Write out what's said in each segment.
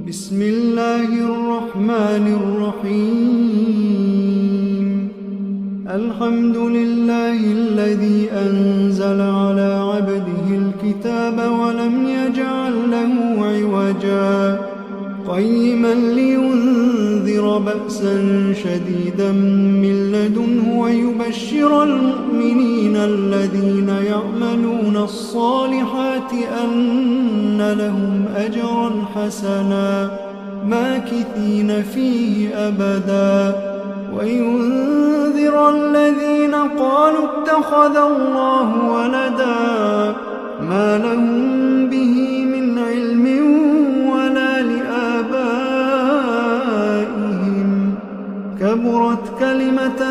بسم الله الرحمن الرحيم. الحمد لله الذي أنزل على عبده الكتاب ولم يجعل له عوجا قيما لينذر بأسا شديدا من لدنه ويبشر المؤمنين الذين يعملون الصالحات أن لهم أجرا حسنا ماكثين فيه أبدا وينذر الذين قالوا اتخذ الله ولدا ما لهم به من علم ولا لآبائهم كبرت كلمة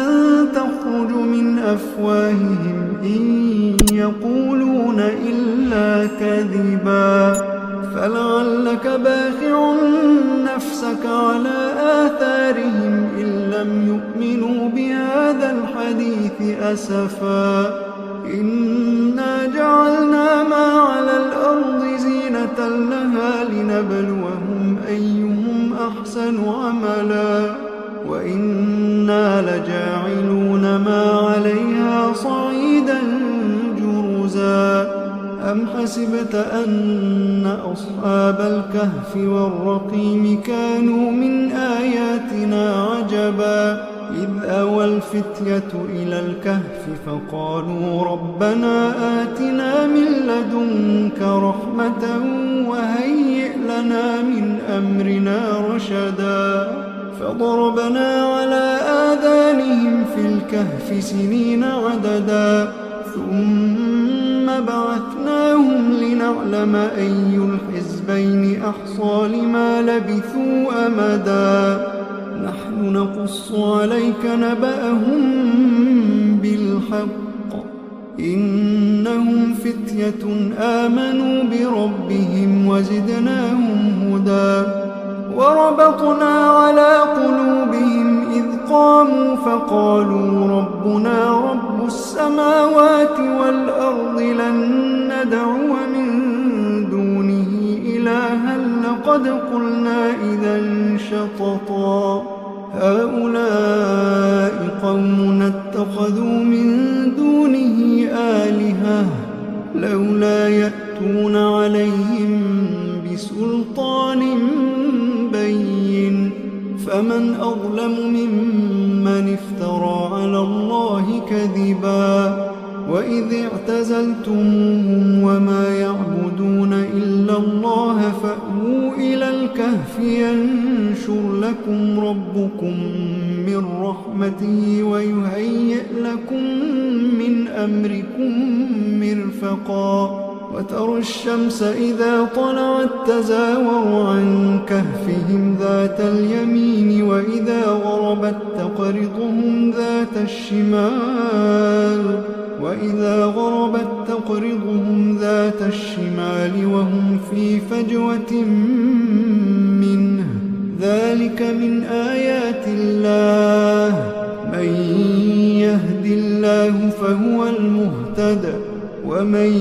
تخرج من أفواههم إن يقولون إلا كذبا فلعلك باخع نفسك على آثارهم إن لم يؤمنوا بهذا الحديث أسفا إنا جعلنا ما على الأرض زينة لها لنبلوهم أيهم أحسن عملا وإنا لجاعلون ما عليها صعيدا جرزا أم حسبت أن أصحاب الكهف والرقيم كانوا من آياتنا عجبا إذ أوى الفتية إلى الكهف فقالوا ربنا آتنا من لدنك رحمة وهيئ لنا من أمرنا رشدا فضربنا على آذانهم في الكهف سنين عددا ثم بعثناهم لنعلم أي الحزبين أحصى لما لبثوا أمدا نحن نقص عليك نبأهم بالحق إنهم فتية آمنوا بربهم وزدناهم هدى وربطنا على قلوبهم إذ قاموا فقالوا ربنا رب السماوات والأرض لن ندعو من دونه إلها لقد قلنا إذا شططا هؤلاء قومنا اتخذوا من دونه آلهة لولا يأتون عليهم بسلطان بين فمن أظلم ممن افترى على الله كذبا وإذ اعتزلتموهم وما يعبدون إلا الله فأووا إلى الكهف ينشر لكم ربكم من رحمته ويهيئ لكم من أمركم مرفقا وترى الشمس إذا طلعت تزاور عن كهفهم ذات اليمين وإذا غربت تقرضهم ذات الشمال وهم في فجوة منه ذلك من آيات الله من يهد الله فهو المهتد ومن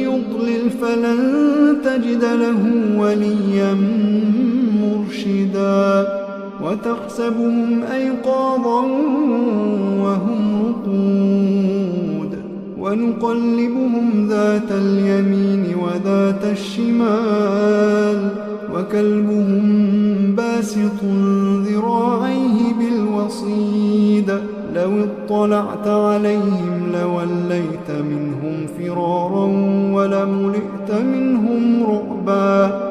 يضلل فلن تجد له وليا مرشدا وتحسبهم أيقاظا وهم رقود ونقلبهم ذات اليمين وذات الشمال وكلبهم باسط ذراعيه بالوصيد لو اطلعت عليهم لوليت منهم فرارا ولملئت منهم رعبا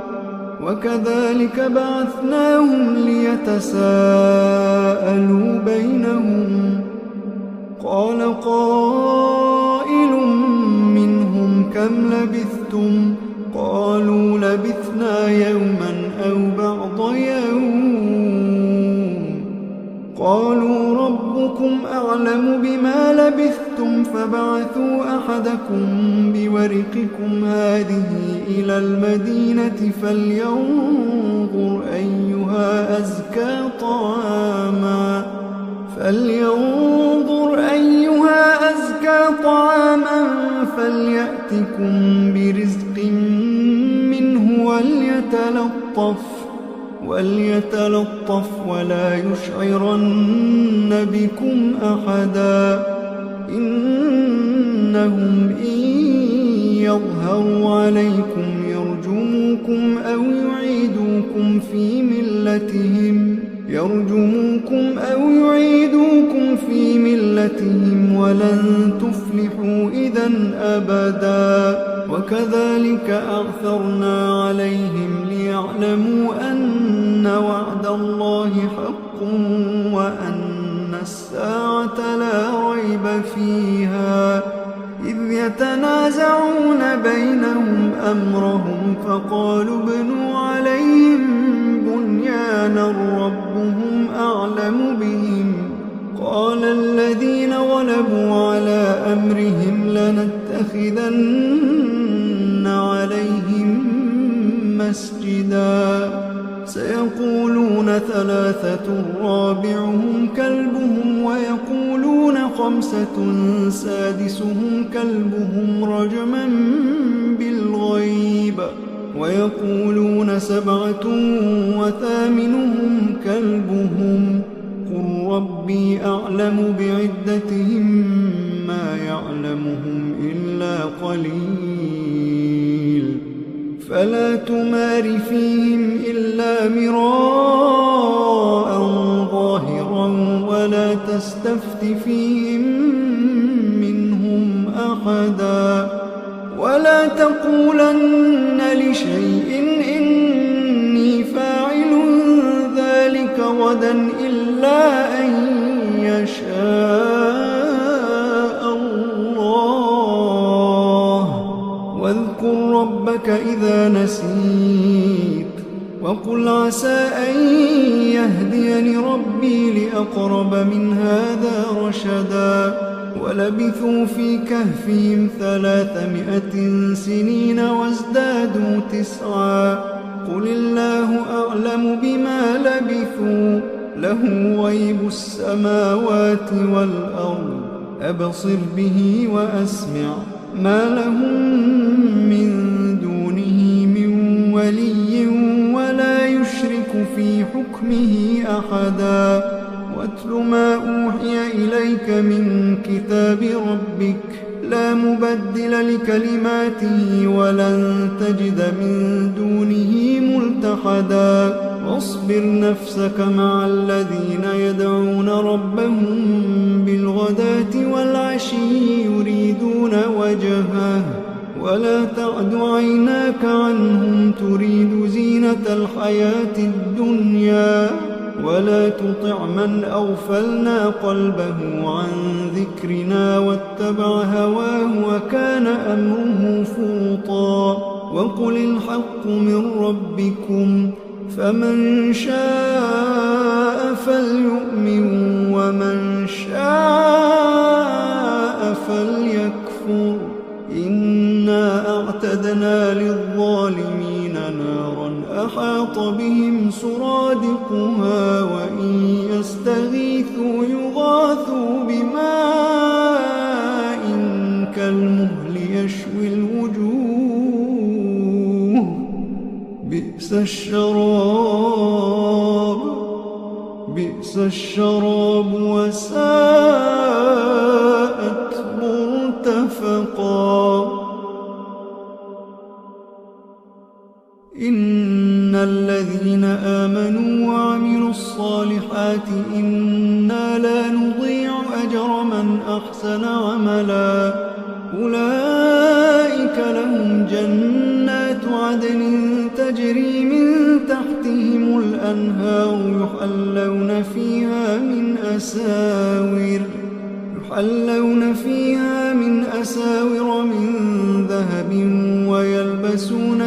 وكذلك بعثناهم ليتساءلوا بينهم قال قائل منهم كم لبثتم قالوا لبثنا يوما أو بعض يوم قالوا ربكم أعلم بما لبثتم فبعثوا أحدكم بورقكم هذه إلى المدينة فلينظر أيها أزكى طعاما فليأتكم برزق منه وليتلطف وليتلطف ولا يشعرن بكم أحدا إنهم إن يظهروا عليكم يرجموكم أو يعيدوكم في ملتهم ولن تفلحوا إذا أبدا وكذلك أعثرنا عليهم ليعلموا أن وعد الله حق وأن الساعة لا ريب فيها إذ يتنازعون بينهم أمرهم فقالوا ابنوا عليهم بنيانا ربهم أعلم بهم قال الذين غلبوا على أمرهم لنتخذن عليهم مسجدا سيقولون ثلاثة رابعهم كلبهم ويقولون خمسة سادسهم كلبهم رجما بالغيب ويقولون سبعة وثامنهم كلبهم قل ربي أعلم بعدتهم ما يعلمهم إلا قليل فلا تمار فيهم إلا مراء ظاهرا ولا تستفت فيهم منهم أحدا ولا تقولن لشيء إني فاعل ذلك غدا إلا أن يشاء الله واذكر ربك إذا نسيت وقل عسى أن يهديني ربي لأقرب من هذا رشدا ولبثوا في كهفهم 300 سنين وازدادوا 9 قل الله أعلم بما لبثوا له غيب السماوات والأرض أبصر به وأسمع ما لهم من دونه من ولي ولا يشرك في حكمه أحدا واتل ما أوحي إليك من كتاب ربك لا مبدل لكلماته ولن تجد من دونه ملتحدا واصبر نفسك مع الذين يدعون ربهم بالغداة والعشي يريدون وجهه ولا تعد عيناك عنهم تريد زينة الحياة الدنيا ولا تطع من أغفلنا قلبه عن ذكرنا واتبع هواه وكان أمره فرطا وقل الحق من ربكم فمن شاء فليؤمن ومن شاء فليكفر إنا أعتدنا للظالمين نارا أحاط بهم سرادقها وإن يستغيثوا يغاثوا بماء كالمهل يشوي الوجوه بئس الشراب وساءت مرتفقا إن الذين آمنوا وعملوا الصالحات إنا لا نضيع أجر من أحسن عملا أولئك لهم جنات عدن تجري من تحتهم الأنهار يحلون فيها من أساور من ذهب ويلبسون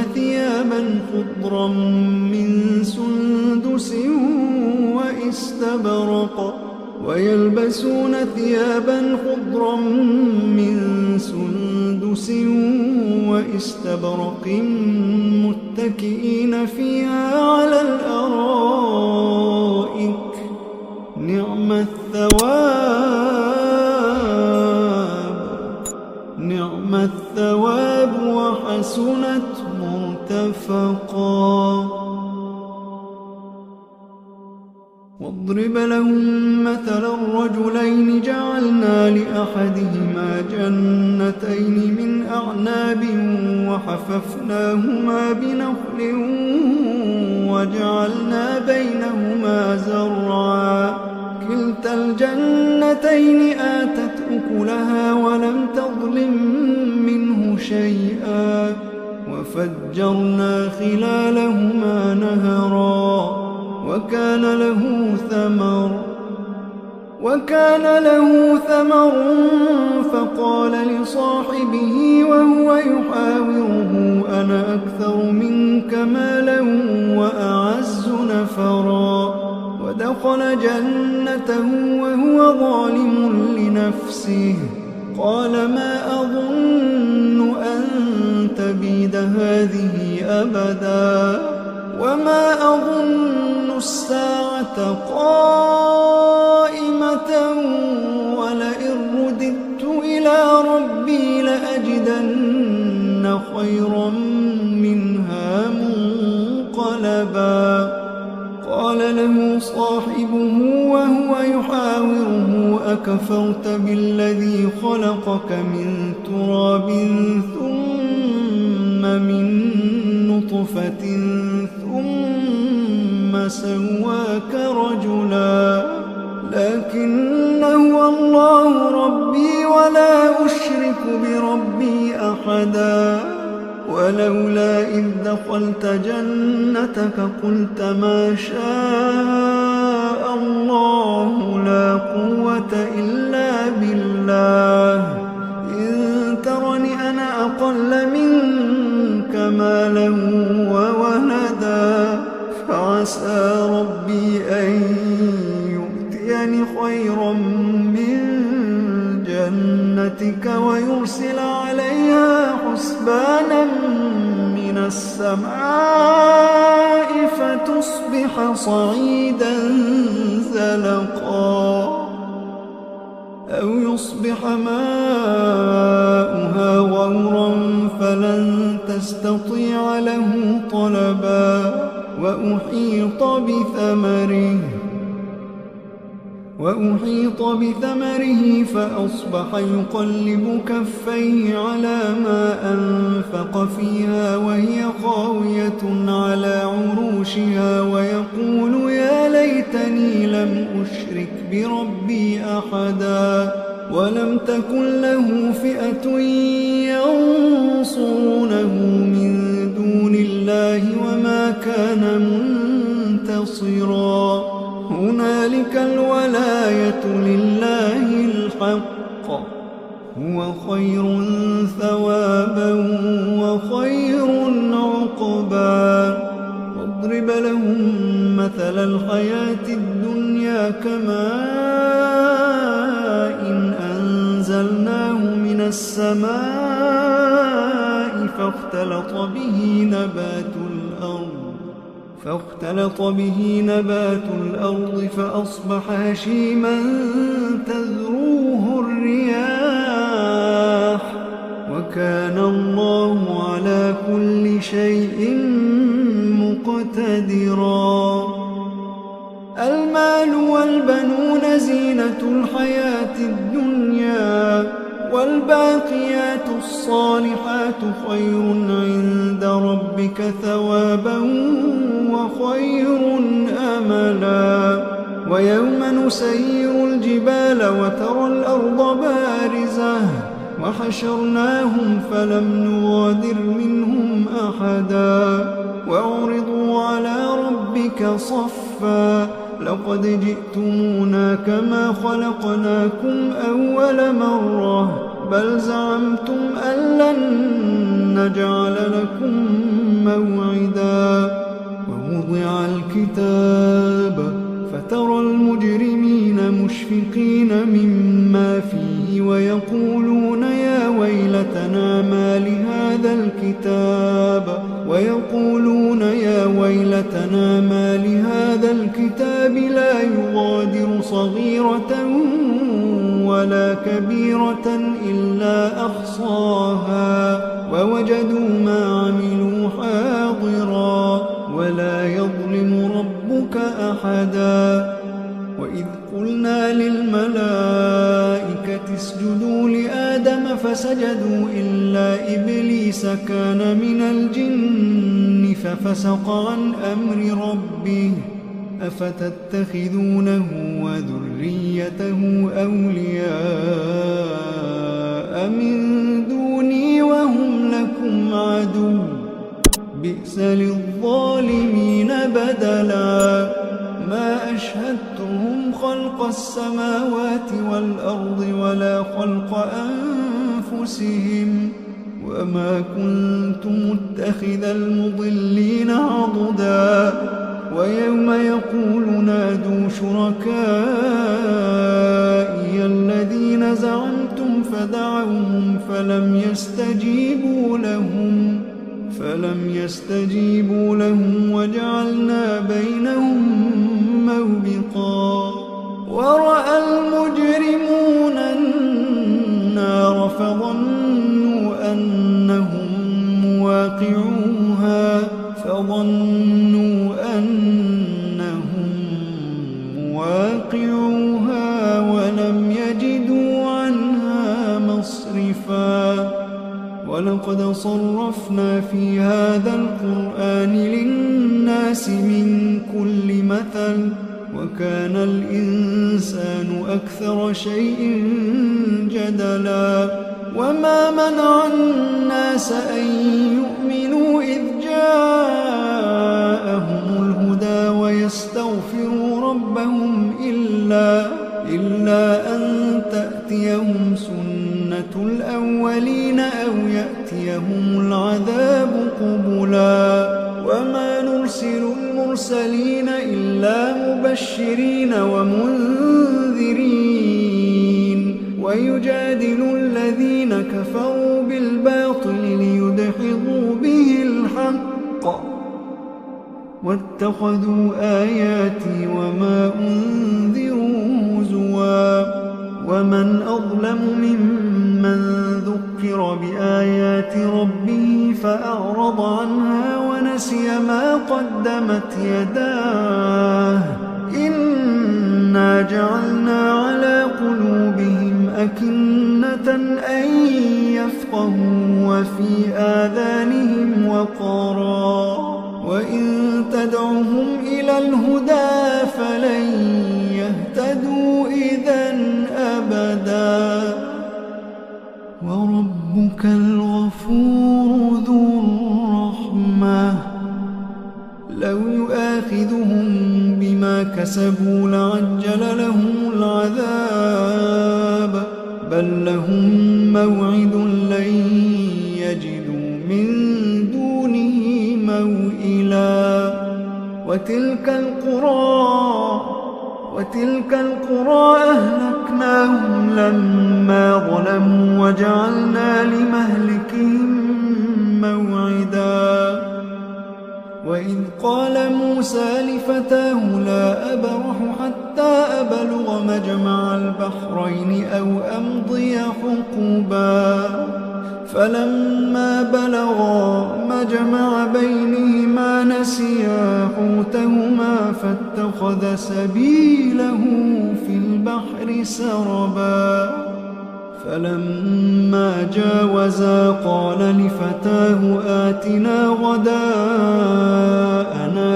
ثيابا خضرا من سندس وإستبرق متكئين فيها على الأرائك نعم الثواب وحسنت مرتفقا واضرب لهم مثلا الرجلين جعلنا لأحدهما جنتين من أعناب وحففناهما بنخل وجعلنا بينهما زرعا كلتا الجنتين آتت أكلها ولم تظلم منه شيئا وفجرنا خلالهما نهرا وكان له ثمر فقال لصاحبه وهو يحاوره أنا أكثر منك مالا وأعز نفرا ودخل جنته وهو ظالم لنفسه قال ما أظن أن تبيد هذه أبدا وما أظن الساعة قائمة ولئن رددت إلى ربي لأجدن خيرا منها منقلبا قال له صاحبه وهو يحاوره أكفرت بالذي خلقك من تراب ثم من نطفة ثم سواك رجلا لكن هو الله ربي ولا أشرك بربي أحدا ولولا إذ دخلت جنتك قلت ما شاء الله لا قوة إلا بالله إن ترني أنا أقل منك مالا وولدا فعسى ربي أن يؤتيني خيرا من جنتك ويرسل عليها حسبانا من السماء فتصبح صعيدا زلقا أو يصبح ماؤها غورا فلن تستطيع له طلبا وأحيط بثمره فأصبح يقلب كفيه على ما أنفق فيها وهي خاوية على عروشها ويقول يا ليتني لم أشرك بربي أحدا ولم تكن له فئة ينصرونه من دون الله وما كان منتصرا هنالك الولاية لله الحق هو خير ثوابا وخير عقبا واضرب لهم مثل الحياة الدنيا كماء أنزلناه من السماء فاختلط به نبات الأرض فأصبح هشيما تذروه الرياح وكان الله على كل شيء مقتدرا المال والبنون زينة الحياة الدنيا والباقيات الصالحات خير عند ربك ثوابا وخير أملا ويوم نسير الجبال وترى الأرض بارزة وحشرناهم فلم نغادر منهم أحدا وعرضوا على ربك صفا لقد جئتمونا كما خلقناكم أول مرة بل زعمتم أن لن نجعل لكم موعدا ووضع الكتاب فترى المجرمين مشفقين مما فيه ويقولون يا ويلتنا ما لهذا الكتاب لا يغادر صغيرة ولا كبيرة إلا أحصاها ووجدوا ما عملوا حاضرا ولا يظلم ربك أحدا وإذ قلنا للملائكة اسجدوا لآدم فسجدوا إلا إبليس كان من الجن ففسق عن أمر ربه أفتتخذونه وذريته أولياء من دوني وهم لكم عدو بئس للظالمين بدلا ما أشهدتهم خلق السماوات والأرض ولا خلق أنفسهم وما كنت متخذ المضلين عضدا ويوم يقول نادوا شركائي الذين زعمتم فدعوهم فلم يستجيبوا لهم وجعلنا بينهم موبقا ورأى المجرمون النار فظنوا أنهم مواقعوها ولم يجدوا عنها مصرفا ولقد صرفنا في هذا القرآن للناس من كل مثل وكان الإنسان أكثر شيء جدلا وما منع الناس أن يؤمنوا إذ جاءهم الهدى ويستغفروا ربهم إلا أن تأتيهم سنة الأولين أو يأتيهم العذاب قبلا وما نرسل المرسلين إلا مبشرين ومنذرين ويجادل الذين كفروا بالباطل ليدحضوا به الحق واتخذوا آياتي وما أنذروا هزوا ومن أظلم ممن ذكر بآيات ربه فأعرض عنها ونسي ما قدمت يداه إنا جعلنا على قلوبهم أكنة أن يفقهوا وفي آذانهم وقرا وإن تدعهم إلى الهدى فلن يهتدوا إذا أبدا وربك الغفور ذو الرحمة لو يؤاخذهم بما كسبوا لعجل لهم العذاب بل لهم موعد لن يجدوا من دونه موئلا وتلك القرى أهلكناهم لما ظلموا وجعلنا لمهلكهم موعدا وإذ قال موسى لفتاه لا أبرح حتى أبلغ مجمع البحرين أو أمضي حقبا فلما بلغا مجمع بينهما نسيا حوتهما فاتخذ سبيله في البحر سربا فلما جاوزا قال لفتاه آتنا غداءنا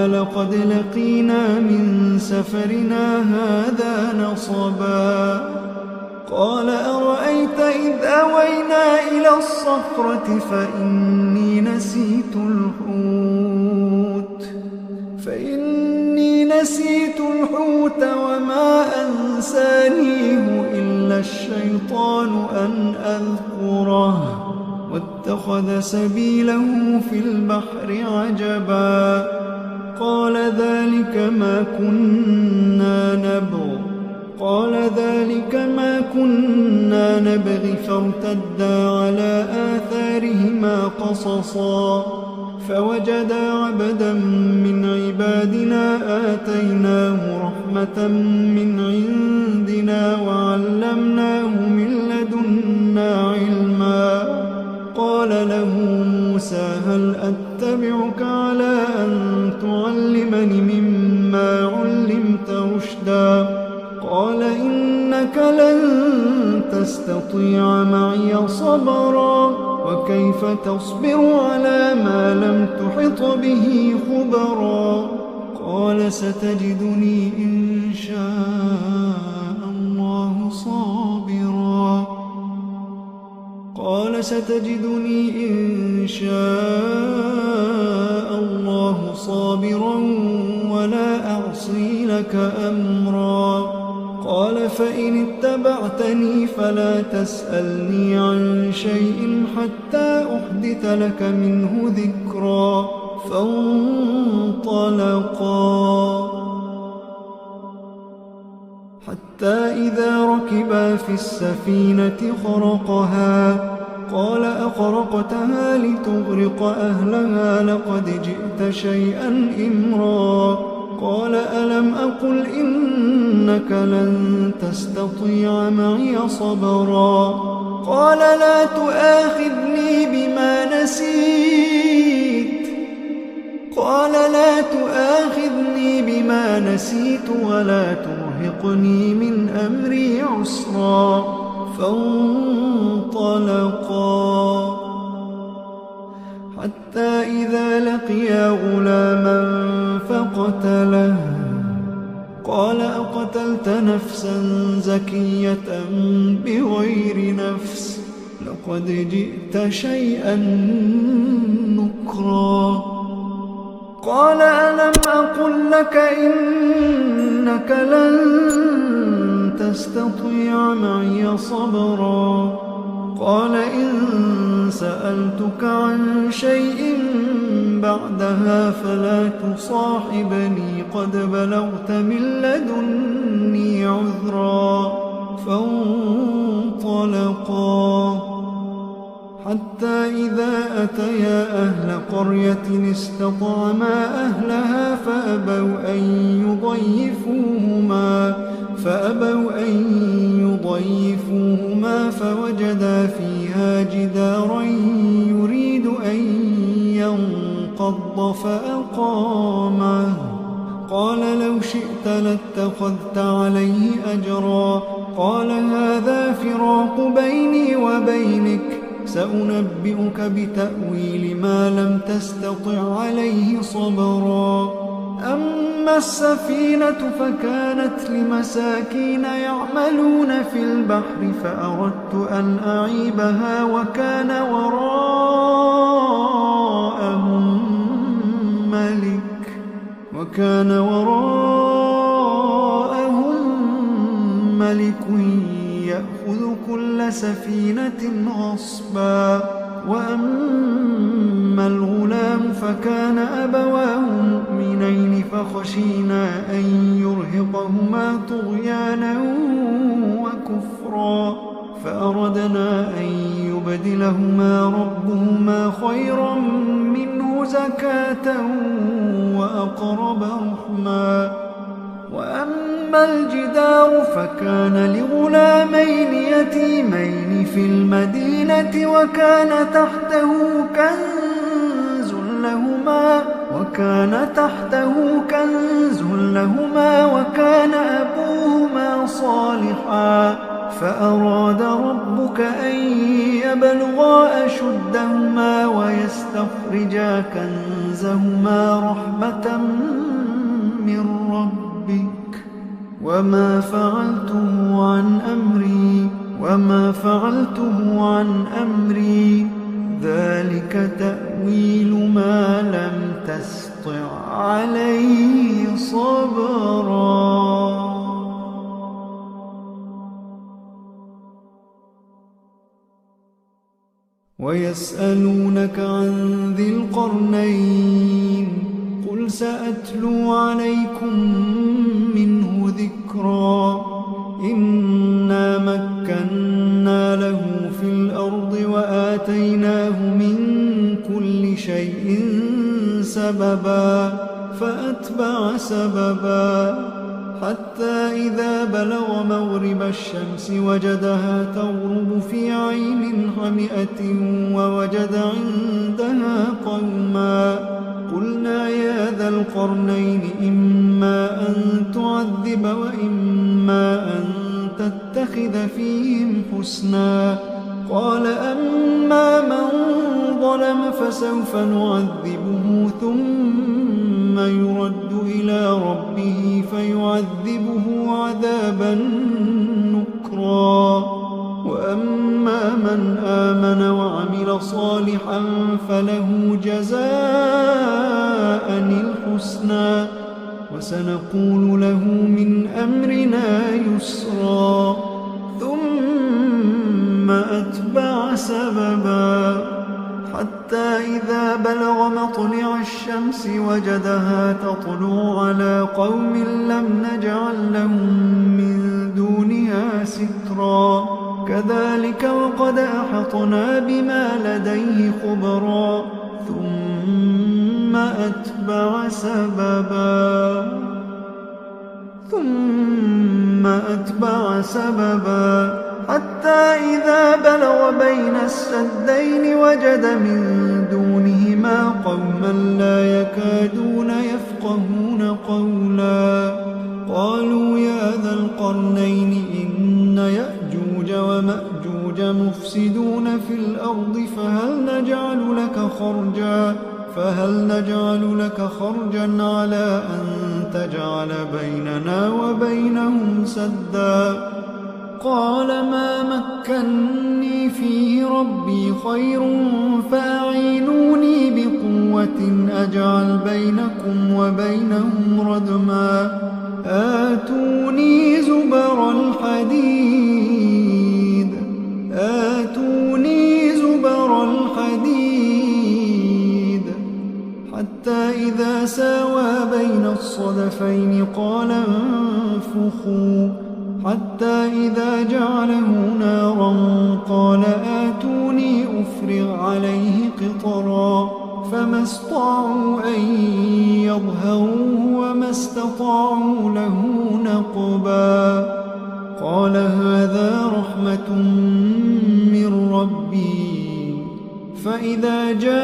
لقد لقينا من سفرنا هذا نصبا قال أرأيت إذ أوينا إلى الصخرة فإني نسيت الحوت وما أنسانيه إلا الشيطان أن أذكره واتخذ سبيله في البحر عجبا قال ذلك ما كنا نبغي فارتدا على آثارهما قصصا فوجدا عبدا من عبادنا آتيناه رحمة من عندنا وعلمناه من لدنا علما قال له موسى هل أتبعك على أن تعلمني مما علمت رشدا إنك لن تستطيع معي صبرا وكيف تصبر على ما لم تحط به خبرا قال ستجدني إن شاء الله صابرا قال ستجدني إن شاء الله صابرا ولا أعصي لك أمرا قال فإن اتبعتني فلا تسألني عن شيء حتى أحدث لك منه ذكرا فانطلقا حتى إذا ركبا في السفينة خرقها قال أخرقتها لتغرق أهلها لقد جئت شيئا إمرا قال ألم أقل إنك لن تستطيع معي صبرا قال لا تؤاخذني بما نسيت ولا ترهقني من أمري عسرا فانطلقا حتى إذا لقيا غلاما فقتله قال أقتلت نفسا زكية بغير نفس لقد جئت شيئا نكرا قال ألم أقل لك إنك لن تستطيع معي صبرا قال إن سألتك عن شيء بعدها فلا تصاحبني قد بلغت من لدني عذرا فانطلقا حتى إذا أتيا أهل قرية استطعما أهلها فأبوا أن يضيفوهما فوجدا فيها جدارا يريد أن ينقض فأقامه قال لو شئت لاتخذت عليه أجرا قال هذا فراق بيني وبينك سأنبئك بتأويل ما لم تستطع عليه صبرا أما السفينة فكانت لمساكين يعملون في البحر فأردت أن أعيبها وكان وراءهم ملك يأخذ كل سفينة غصبا وأما الغلام فكان أبواه مؤمنين فخشينا أن يرهقهما طغيانا وكفرا فأردنا أن يبدلهما ربهما خيرا منه زكاة وأقرب رحما وأما الجدار فكان لغلامين يتيمين في المدينة وكان تحته كنز لهما وكان أبوهما صالحا فأراد ربك أن يبلغا أشدهما ويستخرجا كنزهما رحمة من ربك وما فعلته عن أمري ذلك تأويل ما لم تسطع عليه صبرا ويسألونك عن ذي القرنين قل سأتلو عليكم منه ذكرا إنا مكنا له في الأرض وآتيناه من كل شيء سببا فأتبع سببا حتى إذا بلغ مغرب الشمس وجدها تغرب في عين حمئة ووجد عندها قوما قلنا يا ذا القرنين إما أن تعذب وإما أن تتخذ نتخذ فيهم حسنا. قال أما من ظلم فسوف نعذبه ثم يرد إلى ربه فيعذبه عذابا نكرا. وأما من آمن وعمل صالحا فله جزاء الحسنى وسنقول له من أمرنا يسرا. ثم أتبع سببا حتى إذا بلغ مطلع الشمس وجدها تطلع على قوم لم نجعل لهم من دونها سترا. كذلك وقد أحطنا بما لديه خبرا. ثم أتبع سببا حتى إذا بلغ بين السدين وجد من دونهما قوما لا يكادون يفقهون قولا. قالوا يا ذا القرنين إن يأجوج ومأجوج مفسدون في الأرض فهل نجعل لك خرجا على أن تجعل بيننا وبينهم سدا. قال ما مكني فيه ربي خير فأعينوني بقوة أجعل بينكم وبينهم ردما. آتوني زبر الحديد حتى إذا ساوى بين الصدفين قال انفخوا حتى إذا جعله نارا قال آتوني أفرغ عليه قطرا. فما استطاعوا أن يظهروه وما استطاعوا له نقبا. قال هذا رحمة من ربي فإذا جاء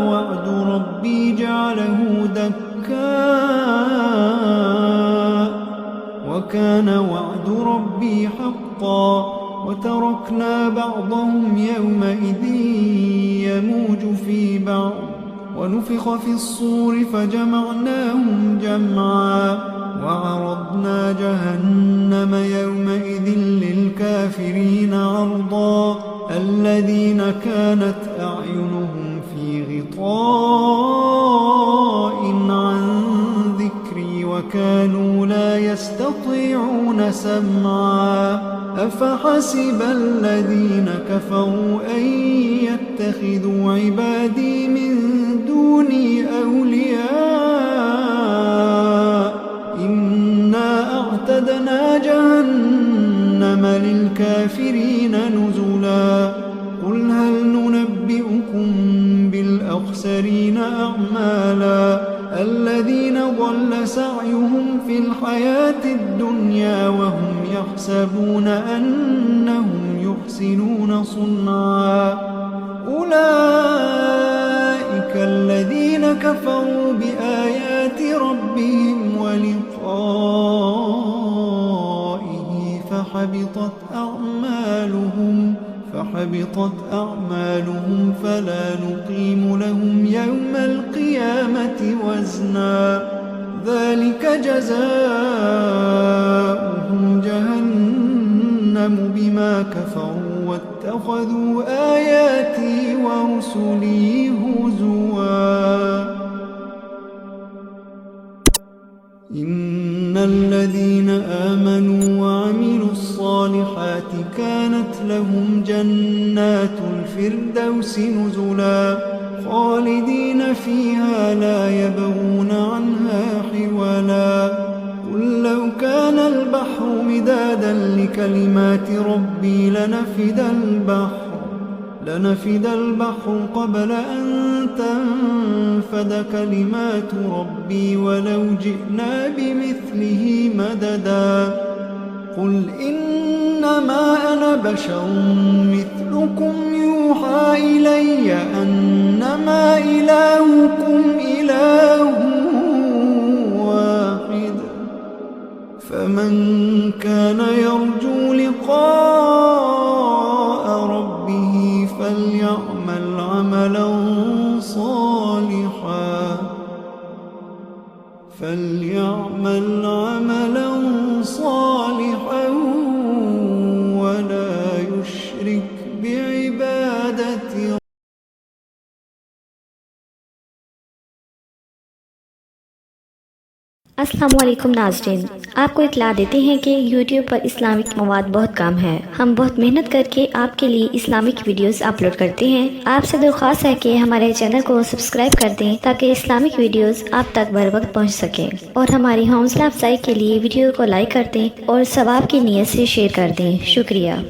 وعد ربي جعله دكا وكان وعد ربي حقا. وتركنا بعضهم يومئذ يموج في بعض ونفخ في الصور فجمعناهم جمعا. وعرضنا جهنم يومئذ للكافرين عرضا. الذين كانت أعينهم في غطاء عن ذكري وكانوا لا يستطيعون سمعا. أفحسب الذين كفروا أن يتخذوا عبادي من دوني أولياء إنا أعتدنا جهنم للكافرين نزلا. قل هل ننبئكم بالأخسرين أعمالا الذين ضل سعيهم في الحياة الدنيا وهم يحسبون أنهم يحسنون صنعا. أولئك الذين كفروا بآيات ربهم ولقائه فحبطت أعمالهم فلا نقيم لهم يوم القيامة وزنا. ذلك جزاؤهم جهنم بما كفروا واتخذوا آياتي ورسلي هزوا. إن الذين آمنوا وعملوا الصالحات كانت لهم جنات الفردوس نزلا خالدين فيها لا يبغون عنها حولا. قل لو كان البحر مدادا لكلمات ربي لنفد البحر قبل أن تنفد كلمات ربي ولو جئنا بمثله مددا. قل إنما أنا بشر مثلكم يوحى إلي أنما إلهكم إله واحد فمن كان صالحا فليعمل عملا صالحا ولا يشرك بعبادة अस्सलाम वालेकुम नाज़रीन, आपको इत्तला देते हैं कि YouTube पर इस्लामिक मवाद बहुत कम है। हम बहुत मेहनत करके आपके लिए इस्लामिक वीडियोस अपलोड करते हैं। आपसे दरख्वास्त है कि हमारे चैनल को सब्सक्राइब कर दें ताकि इस्लामिक वीडियोस आप तक बर वक्त पहुँच सकें और हमारी हौसला अफजाई के लिए वीडियो को लाइक कर दें और सवाब की नीयत से शेयर कर दें। शुक्रिया।